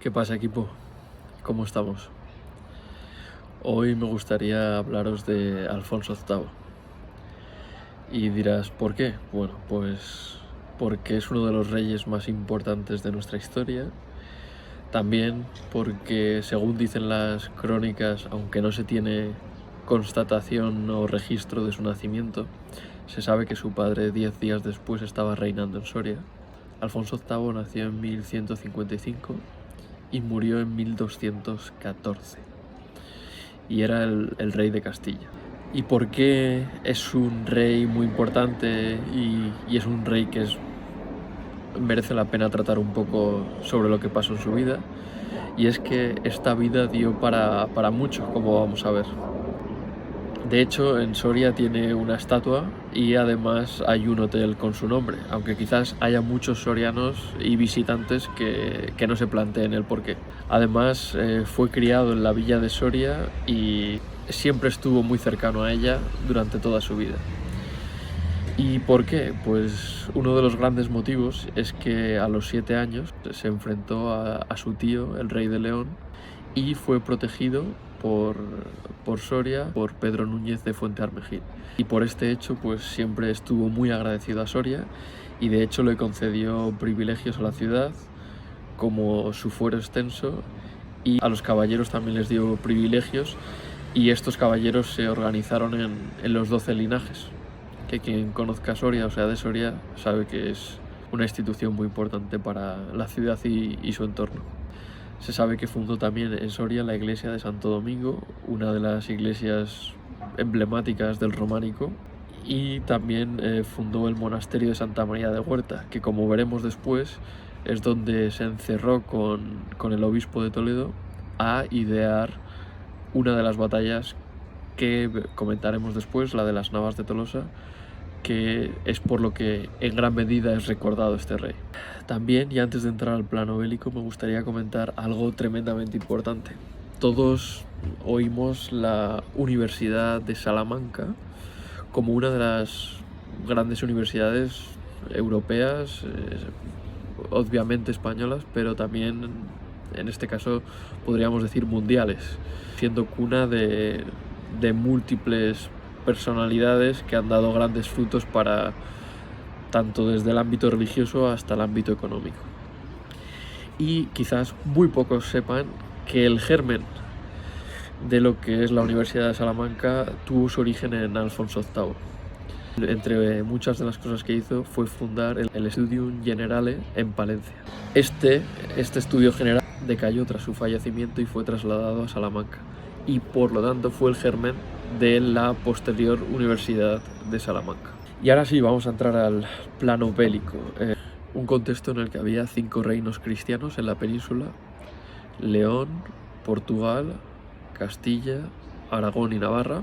¿Qué pasa, equipo? ¿Cómo estamos? Hoy me gustaría hablaros de Alfonso VIII. Y dirás, ¿por qué? Bueno, pues porque es uno de los reyes más importantes de nuestra historia. También porque, según dicen las crónicas, aunque no se tiene constatación o registro de su nacimiento, se sabe que su padre 10 días después estaba reinando en Soria. Alfonso VIII nació en 1155 y murió en 1214. Y era el rey de Castilla. ¿Y por qué es un rey muy importante y es un rey que merece la pena tratar un poco sobre lo que pasó en su vida? Y es que esta vida dio para mucho, como vamos a ver. De hecho, en Soria tiene una estatua y además hay un hotel con su nombre, aunque quizás haya muchos sorianos y visitantes que no se planteen el porqué. Además, fue criado en la villa de Soria y siempre estuvo muy cercano a ella durante toda su vida. ¿Y por qué? Pues uno de los grandes motivos es que a los 7 años se enfrentó a su tío, el rey de León, y fue protegido por Soria, por Pedro Núñez de Fuentearmejil. Y por este hecho, pues siempre estuvo muy agradecido a Soria y de hecho le concedió privilegios a la ciudad, como su fuero extenso, y a los caballeros también les dio privilegios, y estos caballeros se organizaron en los 12 linajes, que quien conozca Soria, o sea de Soria, sabe que es una institución muy importante para la ciudad y su entorno. Se sabe que fundó también en Soria la iglesia de Santo Domingo, una de las iglesias emblemáticas del románico, y también fundó el monasterio de Santa María de Huerta, que, como veremos después, es donde se encerró con el obispo de Toledo a idear una de las batallas que comentaremos después, la de las Navas de Tolosa, que es por lo que en gran medida es recordado este rey. También, y antes de entrar al plano bélico, me gustaría comentar algo tremendamente importante. Todos oímos la Universidad de Salamanca como una de las grandes universidades europeas, obviamente españolas, pero también, en este caso, podríamos decir mundiales, siendo cuna de múltiples personalidades que han dado grandes frutos para tanto desde el ámbito religioso hasta el ámbito económico. Y quizás muy pocos sepan que el germen de lo que es la Universidad de Salamanca tuvo su origen en Alfonso VIII. Entre muchas de las cosas que hizo fue fundar el Studium Generale en Palencia. Este estudio general decayó tras su fallecimiento y fue trasladado a Salamanca, y por lo tanto fue el germen de la posterior Universidad de Salamanca. Y ahora sí, vamos a entrar al plano bélico. Un contexto en el que había 5 reinos cristianos en la península: León, Portugal, Castilla, Aragón y Navarra.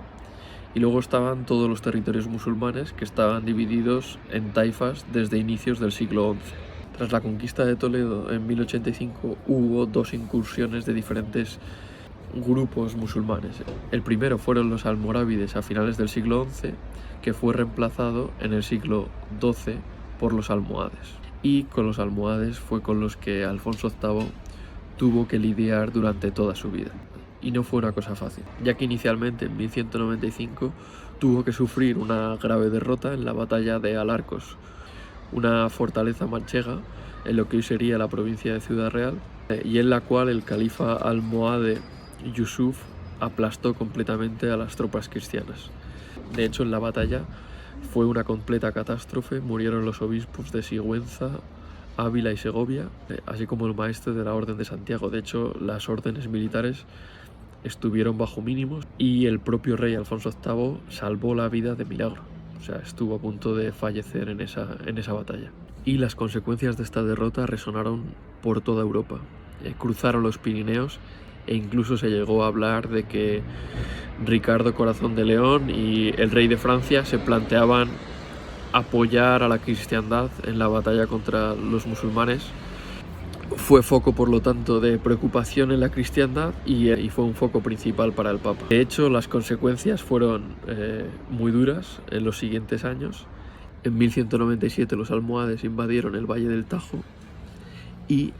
Y luego estaban todos los territorios musulmanes, que estaban divididos en taifas desde inicios del siglo XI. Tras la conquista de Toledo en 1085 hubo 2 incursiones de diferentes grupos musulmanes. El primero fueron los almorávides a finales del siglo XI, que fue reemplazado en el siglo XII por los almohades. Y con los almohades fue con los que Alfonso VIII tuvo que lidiar durante toda su vida. Y no fue una cosa fácil, ya que inicialmente en 1195 tuvo que sufrir una grave derrota en la batalla de Alarcos, una fortaleza manchega en lo que hoy sería la provincia de Ciudad Real, y en la cual el califa almohade Yusuf aplastó completamente a las tropas cristianas. De hecho, en la batalla fue una completa catástrofe, murieron los obispos de Sigüenza, Ávila y Segovia, así como el maestre de la Orden de Santiago. De hecho, las órdenes militares estuvieron bajo mínimos y el propio rey Alfonso VIII salvó la vida de milagro. O sea, estuvo a punto de fallecer en esa batalla. Y las consecuencias de esta derrota resonaron por toda Europa. Cruzaron los Pirineos e incluso se llegó a hablar de que Ricardo Corazón de León y el rey de Francia se planteaban apoyar a la cristiandad en la batalla contra los musulmanes. Fue foco, por lo tanto, de preocupación en la cristiandad y fue un foco principal para el Papa. De hecho, las consecuencias fueron muy duras en los siguientes años. En 1197 los almohades invadieron el Valle del Tajo y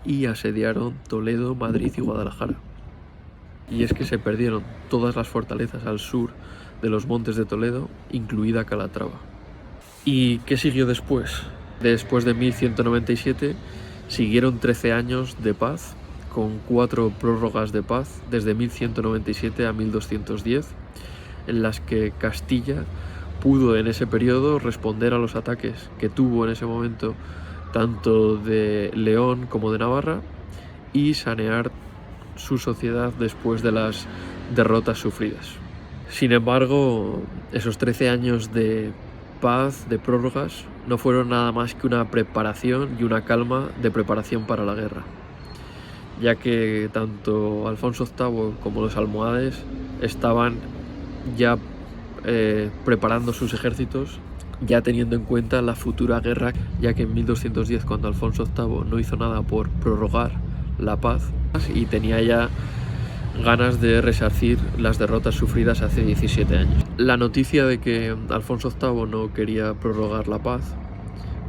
y asediaron Toledo, Madrid y Guadalajara. Y es que se perdieron todas las fortalezas al sur de los montes de Toledo, incluida Calatrava. ¿Y qué siguió después? Después de 1197 siguieron 13 años de paz, con 4 prórrogas de paz desde 1197 a 1210, en las que Castilla pudo en ese periodo responder a los ataques que tuvo en ese momento tanto de León como de Navarra y sanear su sociedad después de las derrotas sufridas. Sin embargo, esos 13 años de paz, de prórrogas, no fueron nada más que una preparación y una calma de preparación para la guerra, ya que tanto Alfonso VIII como los almohades estaban ya preparando sus ejércitos, ya teniendo en cuenta la futura guerra, ya que en 1210, cuando Alfonso VIII no hizo nada por prorrogar la paz y tenía ya ganas de resarcir las derrotas sufridas hace 17 años. La noticia de que Alfonso VIII no quería prorrogar la paz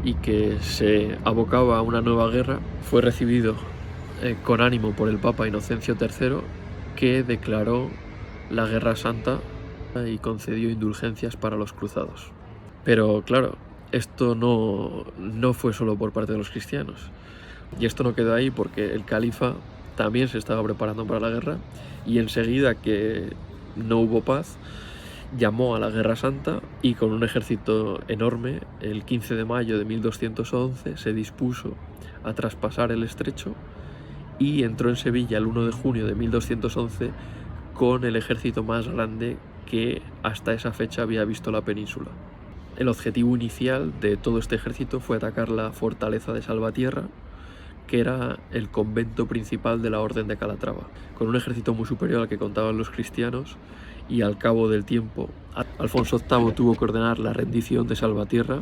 y que se abocaba a una nueva guerra fue recibido con ánimo por el Papa Inocencio III, que declaró la Guerra Santa y concedió indulgencias para los cruzados. Pero claro, esto no fue solo por parte de los cristianos. Y esto no quedó ahí, porque el califa también se estaba preparando para la guerra, y enseguida que no hubo paz, llamó a la Guerra Santa y con un ejército enorme, el 15 de mayo de 1211, se dispuso a traspasar el estrecho y entró en Sevilla el 1 de junio de 1211 con el ejército más grande que hasta esa fecha había visto la península. El objetivo inicial de todo este ejército fue atacar la fortaleza de Salvatierra, que era el convento principal de la Orden de Calatrava. Con un ejército muy superior al que contaban los cristianos, y al cabo del tiempo Alfonso VIII tuvo que ordenar la rendición de Salvatierra,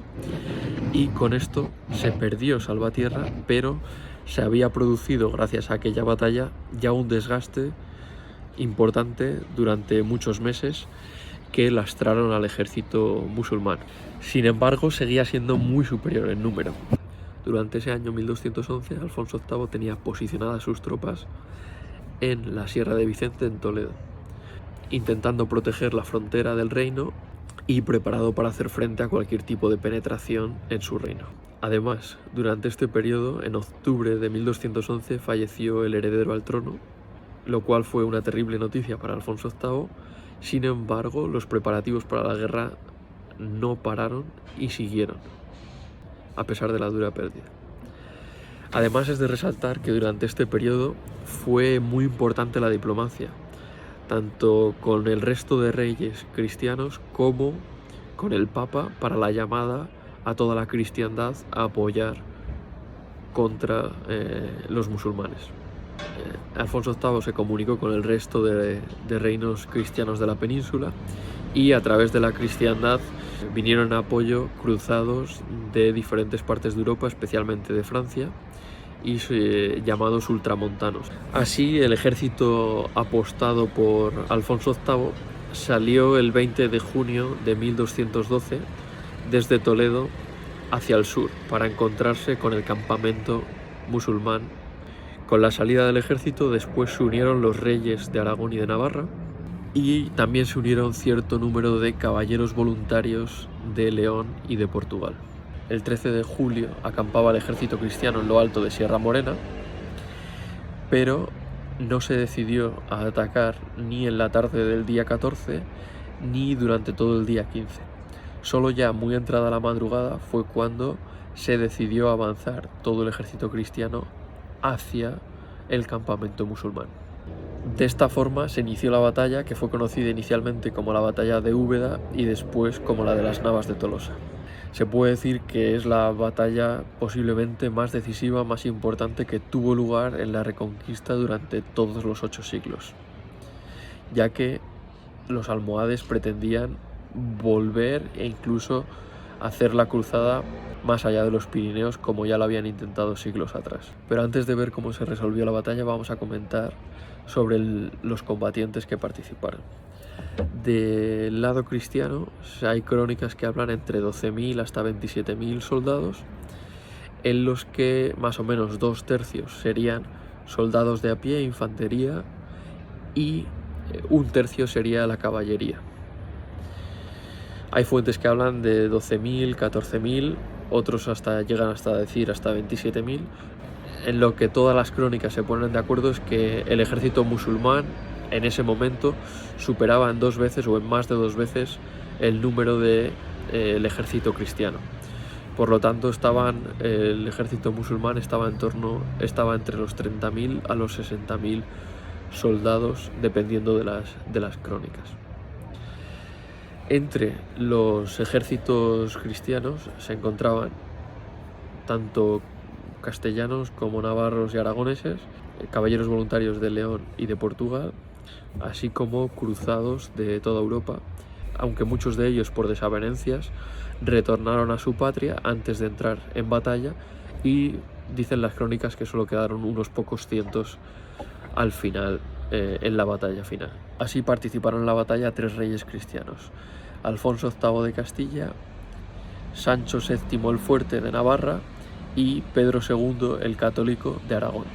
y con esto se perdió Salvatierra, pero se había producido, gracias a aquella batalla, ya un desgaste importante durante muchos meses que lastraron al ejército musulmán. Sin embargo, seguía siendo muy superior en número. Durante ese año 1211, Alfonso VIII tenía posicionadas sus tropas en la Sierra de Vicente, en Toledo, intentando proteger la frontera del reino y preparado para hacer frente a cualquier tipo de penetración en su reino. Además, durante este periodo, en octubre de 1211, falleció el heredero al trono, lo cual fue una terrible noticia para Alfonso VIII. Sin embargo, los preparativos para la guerra no pararon y siguieron, a pesar de la dura pérdida. Además, es de resaltar que durante este periodo fue muy importante la diplomacia, tanto con el resto de reyes cristianos como con el Papa, para la llamada a toda la cristiandad a apoyar contra los musulmanes. Alfonso VIII se comunicó con el resto de reinos cristianos de la península, y a través de la cristiandad vinieron a apoyo cruzados de diferentes partes de Europa, especialmente de Francia, y llamados ultramontanos. Así, el ejército apostado por Alfonso VIII salió el 20 de junio de 1212 desde Toledo hacia el sur para encontrarse con el campamento musulmán. Con la salida del ejército, después se unieron los reyes de Aragón y de Navarra, y también se unieron cierto número de caballeros voluntarios de León y de Portugal. El 13 de julio acampaba el ejército cristiano en lo alto de Sierra Morena, pero no se decidió a atacar ni en la tarde del día 14 ni durante todo el día 15. Solo ya muy entrada la madrugada fue cuando se decidió avanzar todo el ejército cristiano hacia el campamento musulmán. De esta forma se inició la batalla, que fue conocida inicialmente como la batalla de Úbeda y después como la de las Navas de Tolosa. Se puede decir que es la batalla posiblemente más decisiva, más importante que tuvo lugar en la Reconquista durante todos los 8 siglos, ya que los almohades pretendían volver e incluso hacer la cruzada más allá de los Pirineos, como ya lo habían intentado siglos atrás. Pero antes de ver cómo se resolvió la batalla, vamos a comentar sobre los combatientes que participaron. Del lado cristiano hay crónicas que hablan entre 12.000 hasta 27.000 soldados. en los que más o menos 2/3 serían soldados de a pie, infantería, y 1/3 sería la caballería. Hay fuentes que hablan de 12.000, 14.000, otros llegan hasta decir hasta 27.000. En lo que todas las crónicas se ponen de acuerdo es que el ejército musulmán en ese momento superaba en 2 veces o en más de 2 veces el número del ejército cristiano. Por lo tanto, el ejército musulmán estaba entre los 30.000 a los 60.000 soldados, dependiendo de las crónicas. Entre los ejércitos cristianos se encontraban tanto castellanos como navarros y aragoneses, caballeros voluntarios de León y de Portugal, así como cruzados de toda Europa, aunque muchos de ellos por desavenencias retornaron a su patria antes de entrar en batalla, y dicen las crónicas que solo quedaron unos pocos cientos al final, en la batalla final. Así participaron en la batalla 3 reyes cristianos: Alfonso VIII de Castilla, Sancho VII el Fuerte de Navarra y Pedro II el Católico de Aragón.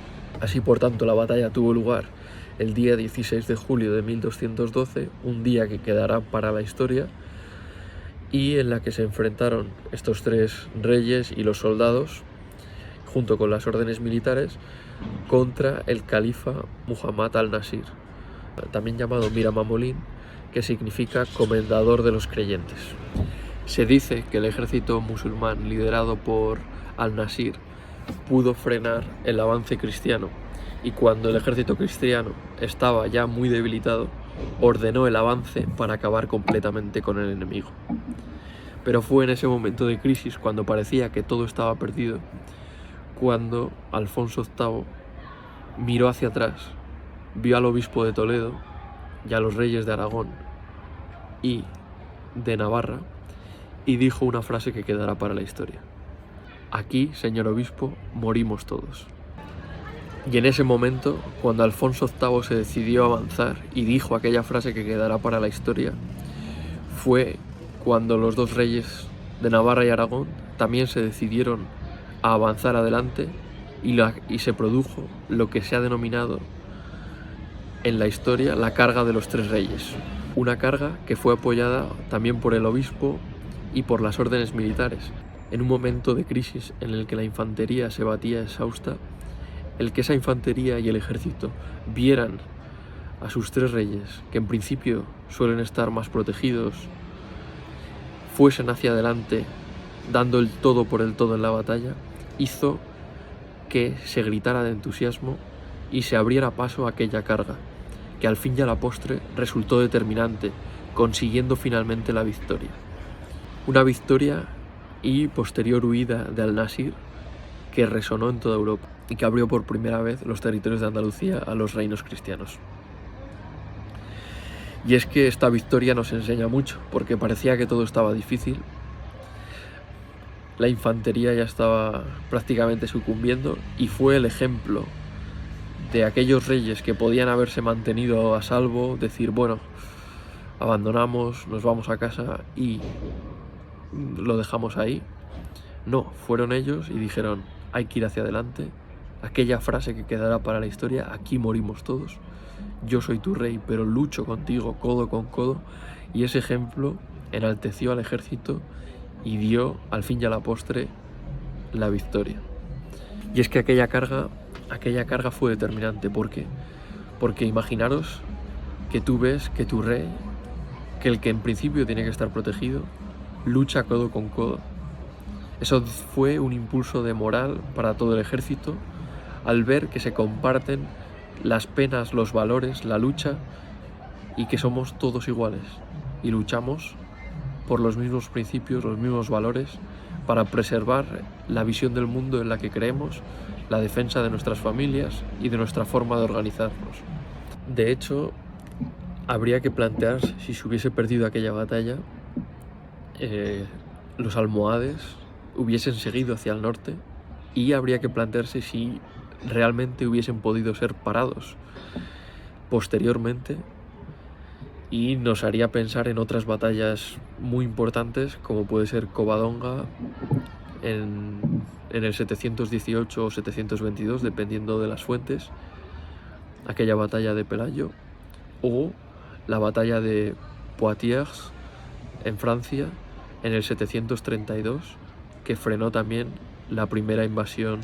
Así, por tanto, la batalla tuvo lugar el día 16 de julio de 1212, un día que quedará para la historia, y en la que se enfrentaron estos 3 reyes y los soldados, junto con las órdenes militares, contra el califa Muhammad al-Nasir, también llamado Miramamolín, que significa comendador de los creyentes. Se dice que el ejército musulmán liderado por al-Nasir pudo frenar el avance cristiano, y cuando el ejército cristiano estaba ya muy debilitado, ordenó el avance para acabar completamente con el enemigo. Pero fue en ese momento de crisis, cuando parecía que todo estaba perdido, cuando Alfonso VIII miró hacia atrás, vio al obispo de Toledo y a los reyes de Aragón y de Navarra, y dijo una frase que quedará para la historia: aquí, señor obispo, morimos todos. Y en ese momento, cuando Alfonso VIII se decidió a avanzar y dijo aquella frase que quedará para la historia, fue cuando los 2 reyes de Navarra y Aragón también se decidieron a avanzar adelante, y se produjo lo que se ha denominado en la historia la carga de los 3 reyes. Una carga que fue apoyada también por el obispo y por las órdenes militares. En un momento de crisis en el que la infantería se batía exhausta, el que esa infantería y el ejército vieran a sus 3 reyes, que en principio suelen estar más protegidos, fuesen hacia adelante dando el todo por el todo en la batalla, hizo que se gritara de entusiasmo y se abriera paso a aquella carga, que al fin y a la postre resultó determinante, consiguiendo finalmente la victoria. Una victoria y posterior huida de al-Nasir que resonó en toda Europa y que abrió por primera vez los territorios de Andalucía a los reinos cristianos. Y es que esta victoria nos enseña mucho, porque parecía que todo estaba difícil. La infantería ya estaba prácticamente sucumbiendo, y fue el ejemplo de aquellos reyes que podían haberse mantenido a salvo, decir, bueno, abandonamos, nos vamos a casa y lo dejamos ahí. No, fueron ellos y dijeron, hay que ir hacia adelante. Aquella frase que quedará para la historia: aquí morimos todos, yo soy tu rey, pero lucho contigo codo con codo. Y ese ejemplo enalteció al ejército y dio al fin y a la postre la victoria. Y es que aquella carga fue determinante. ¿Por qué? Porque imaginaros que tú ves que tu rey, que el que en principio tiene que estar protegido, lucha codo con codo. Eso fue un impulso de moral para todo el ejército, al ver que se comparten las penas, los valores, la lucha, y que somos todos iguales y luchamos por los mismos principios, los mismos valores, para preservar la visión del mundo en la que creemos, la defensa de nuestras familias y de nuestra forma de organizarnos. De hecho, habría que plantear si se hubiese perdido aquella batalla, los almohades hubiesen seguido hacia el norte, y habría que plantearse si realmente hubiesen podido ser parados posteriormente, y nos haría pensar en otras batallas muy importantes, como puede ser Covadonga en en el 718 o 722, dependiendo de las fuentes, aquella batalla de Pelayo, o la batalla de Poitiers en Francia en el 732, que frenó también la primera invasión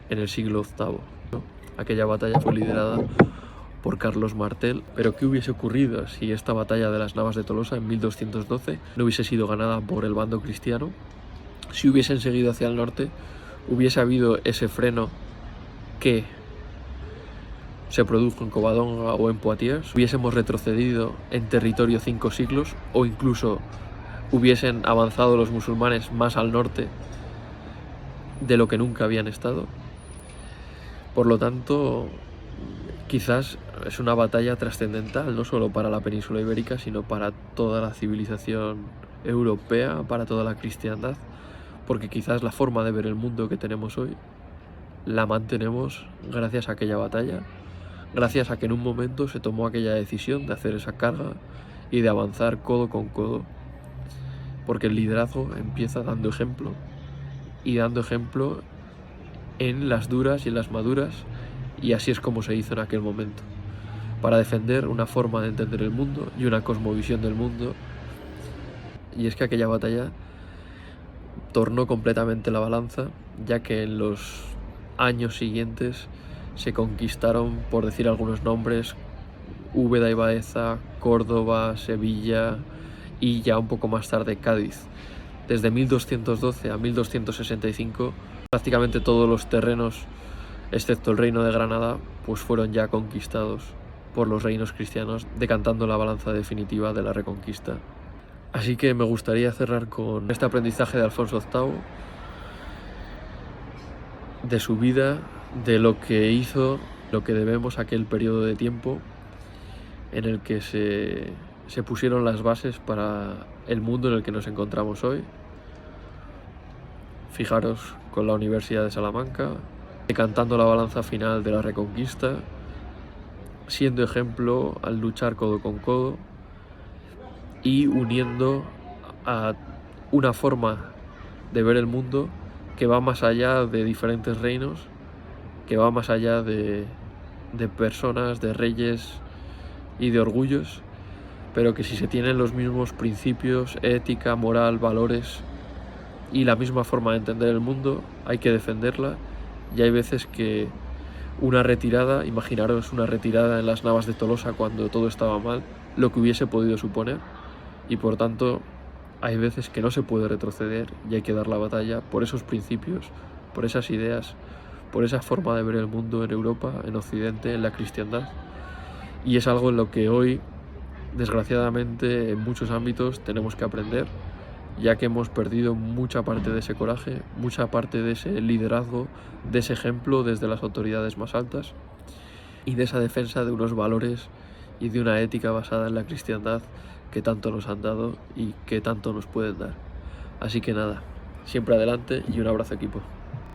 en el siglo VIII, ¿no? Aquella batalla fue liderada por Carlos Martel. Pero ¿qué hubiese ocurrido si esta batalla de las Navas de Tolosa en 1212 no hubiese sido ganada por el bando cristiano? Si hubiesen seguido hacia el norte, hubiese habido ese freno que se produjo en Covadonga o en Poitiers, hubiésemos retrocedido en territorio 5 siglos, o incluso hubiesen avanzado los musulmanes más al norte de lo que nunca habían estado. Por lo tanto, quizás es una batalla trascendental, no solo para la península ibérica, sino para toda la civilización europea, para toda la cristiandad, porque quizás la forma de ver el mundo que tenemos hoy la mantenemos gracias a aquella batalla, gracias a que en un momento se tomó aquella decisión de hacer esa carga y de avanzar codo con codo, porque el liderazgo empieza dando ejemplo, y dando ejemplo en las duras y en las maduras, y así es como se hizo en aquel momento, para defender una forma de entender el mundo y una cosmovisión del mundo. Y es que aquella batalla tornó completamente la balanza, ya que en los años siguientes se conquistaron, por decir algunos nombres, Úbeda y Baeza, Córdoba, Sevilla y ya un poco más tarde Cádiz. Desde 1212 a 1265 prácticamente todos los terrenos, excepto el reino de Granada, pues fueron ya conquistados por los reinos cristianos, decantando la balanza definitiva de la Reconquista. Así que me gustaría cerrar con este aprendizaje de Alfonso VIII, de su vida, de lo que hizo, lo que debemos a aquel periodo de tiempo en el que se pusieron las bases para el mundo en el que nos encontramos hoy. Fijaros, con la Universidad de Salamanca, decantando la balanza final de la Reconquista, siendo ejemplo al luchar codo con codo y uniendo a una forma de ver el mundo que va más allá de diferentes reinos, que va más allá de personas, de reyes y de orgullos, pero que si se tienen los mismos principios, ética, moral, valores y la misma forma de entender el mundo, hay que defenderla. Y hay veces que una retirada, imaginaros una retirada en las Navas de Tolosa cuando todo estaba mal, lo que hubiese podido suponer, y por tanto hay veces que no se puede retroceder y hay que dar la batalla por esos principios, por esas ideas, por esa forma de ver el mundo en Europa, en Occidente, en la cristiandad. Y es algo en lo que hoy, desgraciadamente, en muchos ámbitos tenemos que aprender, ya que hemos perdido mucha parte de ese coraje, mucha parte de ese liderazgo, de ese ejemplo desde las autoridades más altas y de esa defensa de unos valores y de una ética basada en la cristiandad que tanto nos han dado y que tanto nos pueden dar. Así que nada, siempre adelante y un abrazo, equipo.